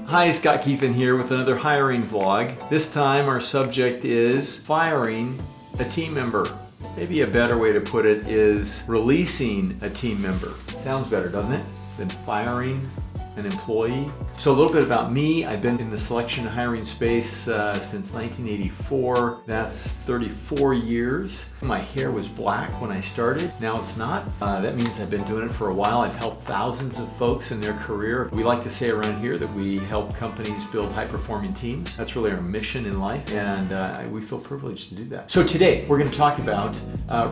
Hi, Scott Keithan here with another hiring vlog. This time our subject is firing a team member. Maybe a better way to put it is releasing a team member. Sounds better, doesn't it, than firing an employee? So a little bit about me. I've been in the selection and hiring space since 1984. That's 34 years. My hair was black when I started. Now it's not. That means I've been doing it for a while. I've helped thousands of folks in their career. We like to say around here that we help companies build high-performing teams. That's really our mission in life, and we feel privileged to do that. So today we're going to talk about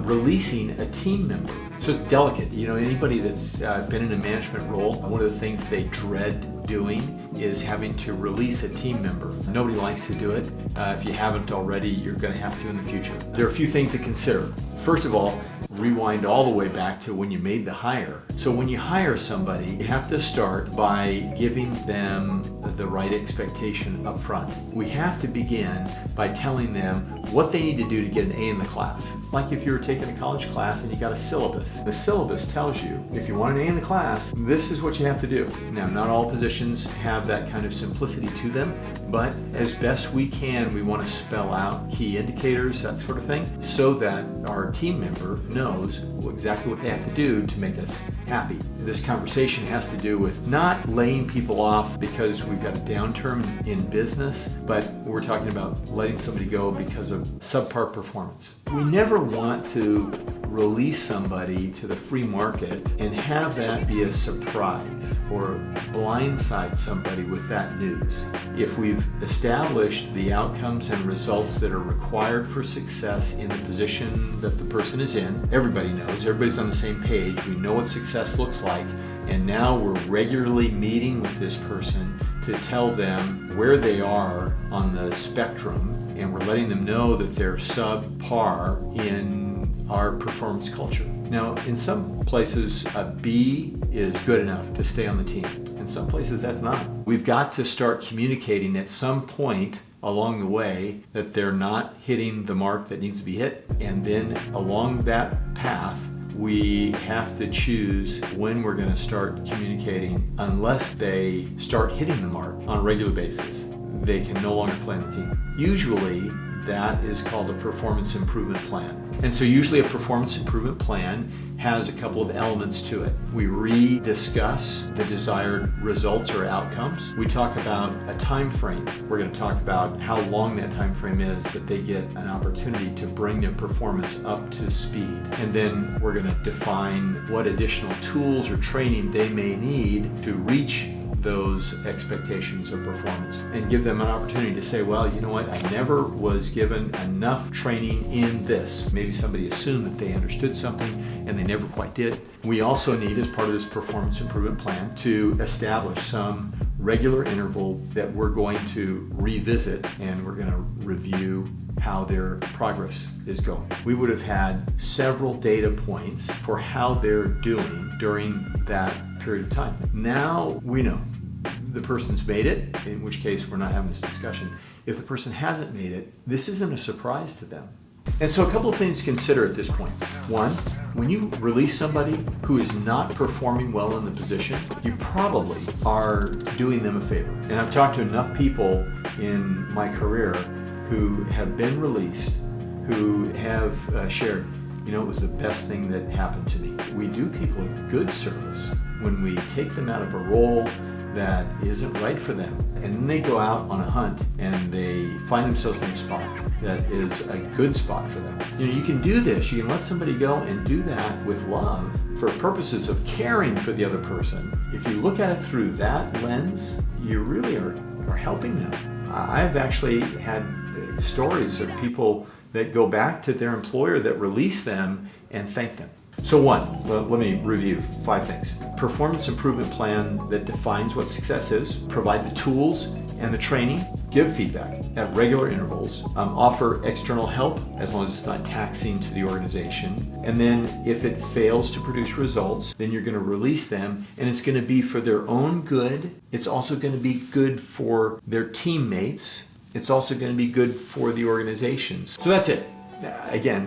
releasing a team member. So it's delicate. You know, anybody that's been in a management role, one of the things they dread doing is having to release a team member. Nobody likes to do it. If you haven't already, you're going to have to in the future. There are a few things to consider. First of all, rewind all the way back to when you made the hire. So when you hire somebody, you have to start by giving them the right expectation up front. We have to begin by telling them what they need to do to get an A in the class. Like if you were taking a college class and you got a syllabus. The syllabus tells you, if you want an A in the class, this is what you have to do. Now, not all positions have that kind of simplicity to them, but as best we can, we want to spell out key indicators, that sort of thing, so that our team member knows exactly what they have to do to make us happy. This conversation has to do with not laying people off because we've got a downturn in business, but we're talking about letting somebody go because of subpar performance. We never want to release somebody to the free market and have that be a surprise or blindside somebody with that news. If we've established the outcomes and results that are required for success in the position that the person is in, everybody knows, everybody's on the same page, we know what success looks like, and now we're regularly meeting with this person to tell them where they are on the spectrum, and we're letting them know that they're subpar in our performance culture. Now, in some places, a B is good enough to stay on the team. In some places, that's not. We've got to start communicating at some point along the way that they're not hitting the mark that needs to be hit, and then along that path, we have to choose when we're going to start communicating. Unless they start hitting the mark on a regular basis, they can no longer play on the team. Usually, that is called a performance improvement plan. And so usually a performance improvement plan has a couple of elements to it. We rediscuss the desired results or outcomes. We talk about a time frame. We're going to talk about how long that time frame is that they get an opportunity to bring their performance up to speed. And then we're going to define what additional tools or training they may need to reach those expectations of performance, and give them an opportunity to say, well, you know what, I never was given enough training in this. Maybe somebody assumed that they understood something and they never quite did. We also need, as part of this performance improvement plan, to establish some regular interval that we're going to revisit, and we're going to review how their progress is going. We would have had several data points for how they're doing during that period of time. Now we know the person's made it, in which case we're not having this discussion. If the person hasn't made it, this isn't a surprise to them. And so a couple of things to consider at this point. One, when you release somebody who is not performing well in the position, you probably are doing them a favor. And I've talked to enough people in my career who have been released, who have shared, you know, it was the best thing that happened to me. We do people a good service when we take them out of a role that isn't right for them, and then they go out on a hunt and they find themselves in a spot that is a good spot for them. You know, you can do this, you can let somebody go and do that with love for purposes of caring for the other person. If you look at it through that lens, you really are helping them. I've actually had stories of people that go back to their employer that release them and thank them. So one, let me review 5 things. Performance improvement plan that defines what success is, provide the tools and the training, give feedback at regular intervals, offer external help as long as it's not taxing to the organization, and then if it fails to produce results, then you're going to release them, and it's going to be for their own good. It's also going to be good for their teammates. It's also going to be good for the organizations. So that's it. Again,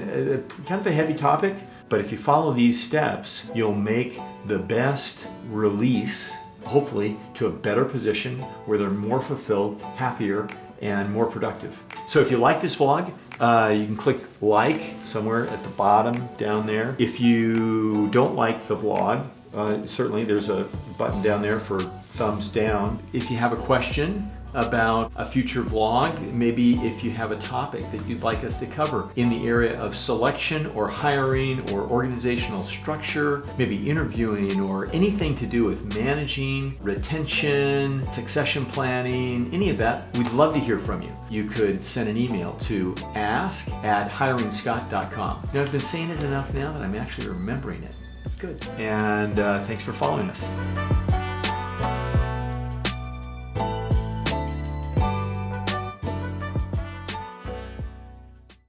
kind of a heavy topic, But if you follow these steps, you'll make the best release, hopefully, to a better position where they're more fulfilled, happier, and more productive. So if you like this vlog, you can click like somewhere at the bottom down there. If you don't like the vlog, certainly there's a button down there for thumbs down. If you have a question about a future vlog, maybe if you have a topic that you'd like us to cover in the area of selection or hiring or organizational structure, maybe interviewing or anything to do with managing, retention, succession planning, any of that, we'd love to hear from you. You could send an email to ask@hiringscott.com. Now, I've been saying it enough now that I'm actually remembering it. Good. And thanks for following us.